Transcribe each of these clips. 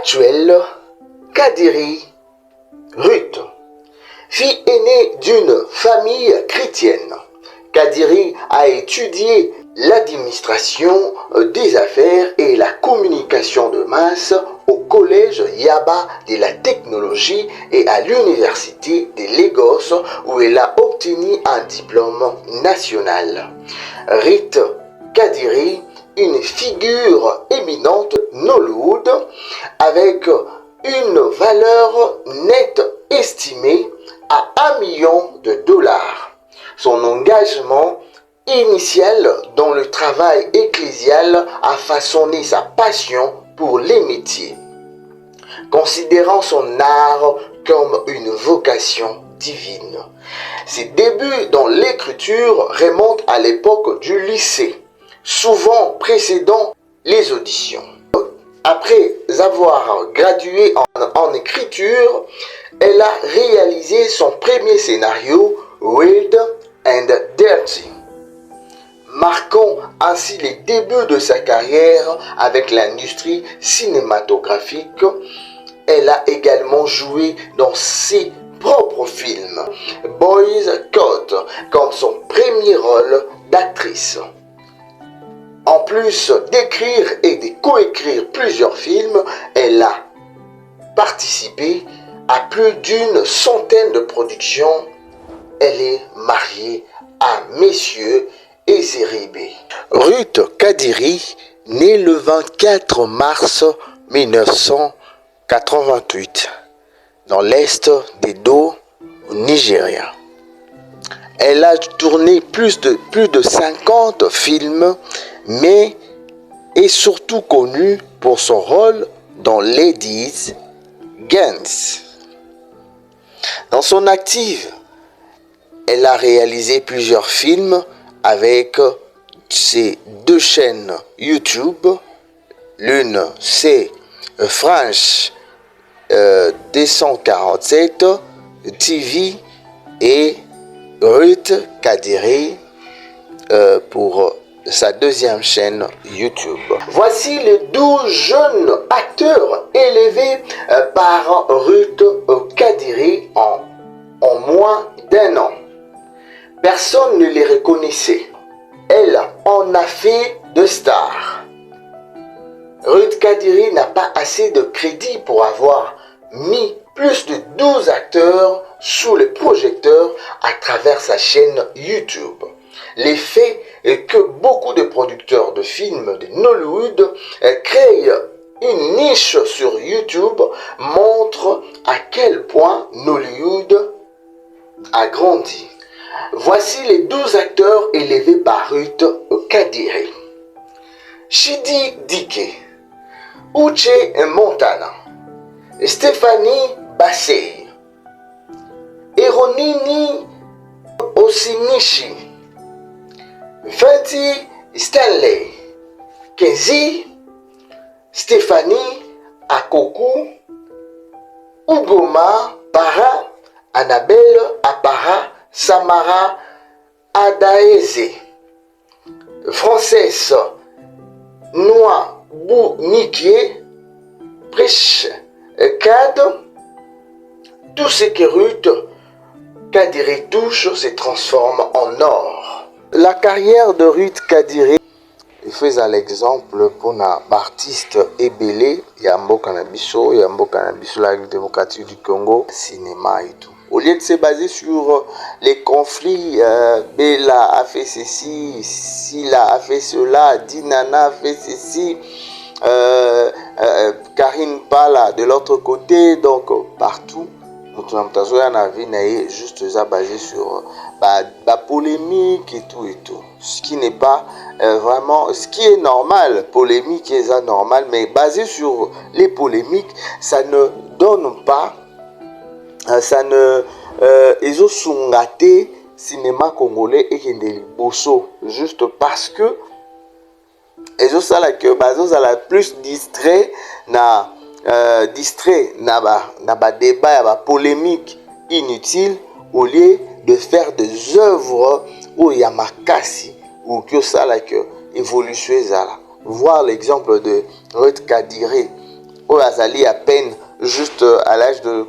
actuelle, Kadiri Ruth. Fille aînée d'une famille chrétienne, Kadiri a étudié l'administration des affaires et la communication de masse au collège Yaba de la technologie et à l'université de Lagos où elle a obtenu un diplôme national. Ruth Kadiri, une figure éminente Nollywood avec une valeur nette estimée à $1 million. Son engagement initial dans le travail ecclésial a façonné sa passion pour les métiers, considérant son art comme une vocation divine. Ses débuts dans l'écriture remontent à l'époque du lycée, souvent précédant les auditions. Après avoir gradué en écriture, elle a réalisé son premier scénario, Wild and Dirty, marquant ainsi les débuts de sa carrière avec l'industrie cinématographique. Elle a également joué dans ses propres films, Boys Code, comme son premier rôle d'actrice. En plus d'écrire et de coécrire plusieurs films, elle a participé à plus d'une centaine de productions. Elle est mariée à Messieurs Ezeribe. Ruth Kadiri, née le 24 mars 1988 dans l'est d'Edo, au Nigeria. Elle a tourné plus de 50 films, mais est surtout connue pour son rôle dans Ladies Guns. Dans son active, elle a réalisé plusieurs films avec ses 2 chaînes YouTube. L'une, c'est France 247 TV et Ruth Kadiri pour sa 2e chaîne YouTube. Voici les 12 jeunes acteurs élevés par Ruth Kadiri en moins d'1 an. Personne ne les reconnaissait. Elle en a fait de stars. Ruth Kadiri n'a pas assez de crédit pour avoir mis plus de 12 acteurs sous le projecteur à travers sa chaîne YouTube. L'effet est que beaucoup de producteurs de films de Nollywood créent une niche sur YouTube montre à quel point Nollywood a grandi. Voici les 12 acteurs élevés par Ruth Kadiri. Chidi Dike, Uche Montana, Stéphanie Bassey, Eronini Osinichi, Fenty Stanley, Kenzie, Stéphanie Akoku, Ugoma Para, Annabelle Apara, Samara Adaeze, Frances Noa Bouniquier, Prêche Cad. Tout ce que Ruth Kadiri touche se transforme en or. La carrière de Ruth Kadiri faisait l'exemple pour l'artiste Ebele, Yambo Kanabiso, la démocratique du Congo, cinéma et tout. Au lieu de se baser sur les conflits, Bella a fait ceci, Silla a fait cela, Dinana a fait ceci, Karine Pala de l'autre côté, donc partout. Nous avons juste basé sur la polémique et tout. Ce qui n'est pas vraiment, ce qui est normal, polémique est anormal, mais basé sur les polémiques, ça ne donne pas, ça ne ils ont sungaté cinéma congolais et qui bosso juste parce que ils ont ça là que ils ont plus distrait na débat ya polémique inutile au lieu de faire des œuvres où il y a makasi ou que ça là que évolution ezala. Voir l'exemple de Ruth Kadiri oyo azali à peine juste à l'âge de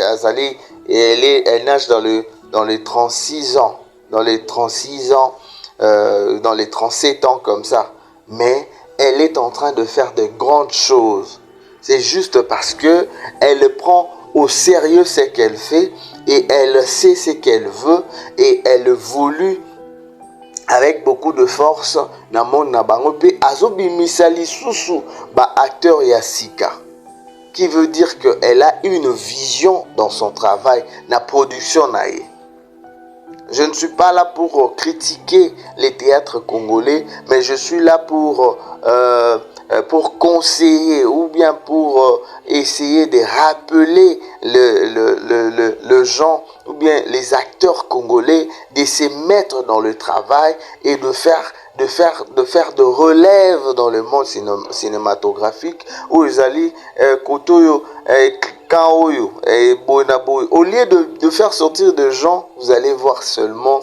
azali, et elle nage dans les 36 ans, dans les 36 ans, dans les 37 ans comme ça, mais elle est en train de faire de grandes choses. C'est juste parce que elle prend au sérieux ce qu'elle fait et elle sait ce qu'elle veut et elle évolue avec beaucoup de force na monde na bango pe azobimisa lisusu ba acteur ya sika, qui veut dire qu'elle a une vision dans son travail, la production naïe. Je ne suis pas là pour critiquer les théâtres congolais, mais je suis là pour conseiller ou bien pour essayer de rappeler le genre ou bien les acteurs congolais de se mettre dans le travail et de faire de relève dans le monde cinématographique où ils allaient kotoyo au lieu de faire sortir des gens, vous allez voir seulement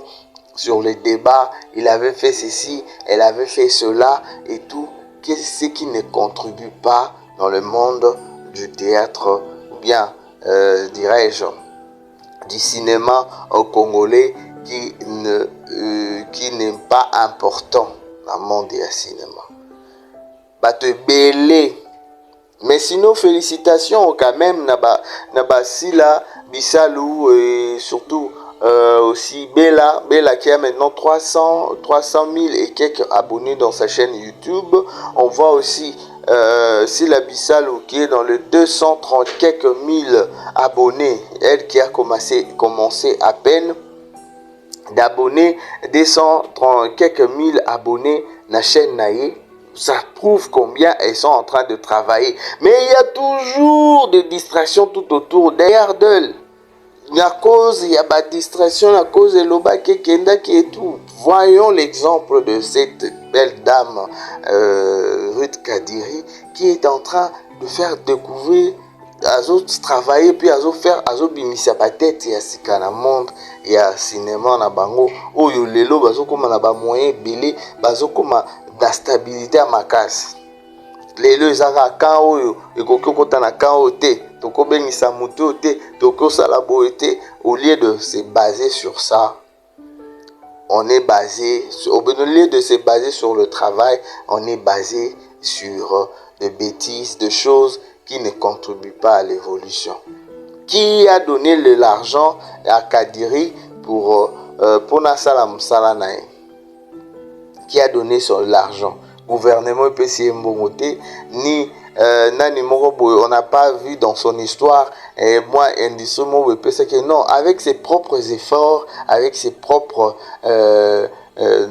sur les débats, il avait fait ceci, elle avait fait cela et tout, ce qui ne contribue pas dans le monde du théâtre ou bien, dirais-je, du cinéma au congolais qui n'est pas important dans le monde du cinéma. Bah te belé. Mais sinon, félicitations quand même Naba Sila, Bissalou et surtout aussi Bella qui a maintenant 300 000 et quelques abonnés dans sa chaîne YouTube. On voit aussi Sila Bissalou qui est dans le 230 quelques mille abonnés. Elle qui a commencé à peine d'abonnés, 230 quelques mille abonnés dans la chaîne Naïe. Ça prouve combien elles sont en train de travailler. Mais il y a toujours des distractions tout autour, derrière d'elles. La cause, il y a des distractions, la cause est l'oba kenda qui est tout. Voyons l'exemple de cette belle dame, Ruth Kadiri, qui est en train de faire découvrir, travailler, puis bimisa pa tête ya sika na monde, ya cinéma na bango, oyo lelo bazokoma na ba moyen belé, bazokoma la stabilité à ma casse. Les ezaka kan oyo ekoki kota na kan ote toko bengisa mutu ote toko sala boete. Au lieu de se baser sur ça, on est basé au lieu de se baser sur le travail, on est basé sur des bêtises, des choses qui ne contribuent pas à l'évolution. Qui a donné l'argent à Kadiri pour Nasala Msala Nae? Qui a donné l'argent? Gouvernement PCM Mbongote, ni Nani Morobo, on n'a pas vu dans son histoire. Et moi, indiscutablement, que non, avec ses propres efforts, avec ses propres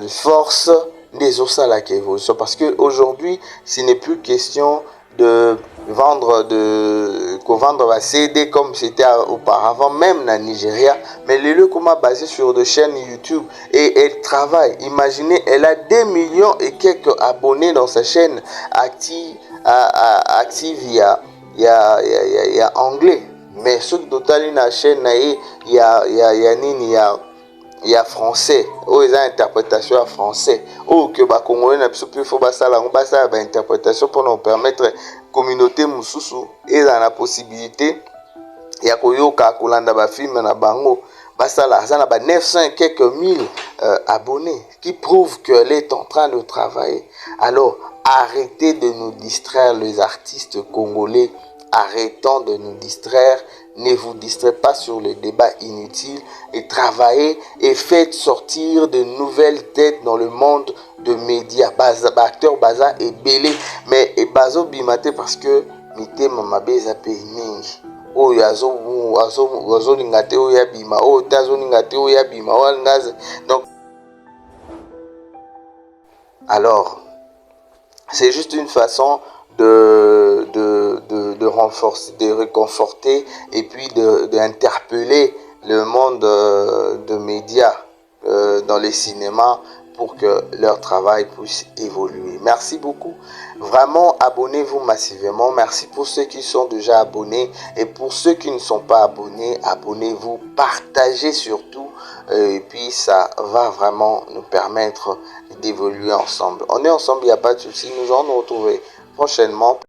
forces, des osala qui évoluent. Parce qu'aujourd'hui, ce n'est plus question de vendre la CD comme c'était auparavant, même dans Nigeria, mais le comment basé sur des chaînes YouTube et elle travaille. Imaginez, elle a 2 millions et quelques abonnés dans sa chaîne active il y a anglais, mais ce total la chaîne il y a français, oh ils ont interprétation en français, oh que ba congolais n'a plus faut ba sala interprétation pour nous permettre communauté mususu et dans la possibilité ya koyoka kolanda ba film na bango basala ça na ba 900 et quelques mille abonnés, qui prouve qu'elle est en train de travailler. Alors arrêtez de nous distraire les artistes congolais, arrêtons de nous distraire. Ne vous distraitez pas sur les débats inutiles et travaillez et faites sortir de nouvelles têtes dans le monde de médias. Acteur Baza est belé, mais Bazo Bimate parce que Mite Mamabeza paye mingi. Oh yazo lingate o yabima, oh tazo lingate o yabima, oh ngaze. Donc alors c'est juste une façon de renforcer, de réconforter et puis d'interpeller le monde de médias dans les cinémas pour que leur travail puisse évoluer. Merci beaucoup. Vraiment, abonnez-vous massivement. Merci pour ceux qui sont déjà abonnés et pour ceux qui ne sont pas abonnés, abonnez-vous, partagez surtout et puis ça va vraiment nous permettre d'évoluer ensemble. On est ensemble, il n'y a pas de souci. Nous allons nous retrouver prochainement.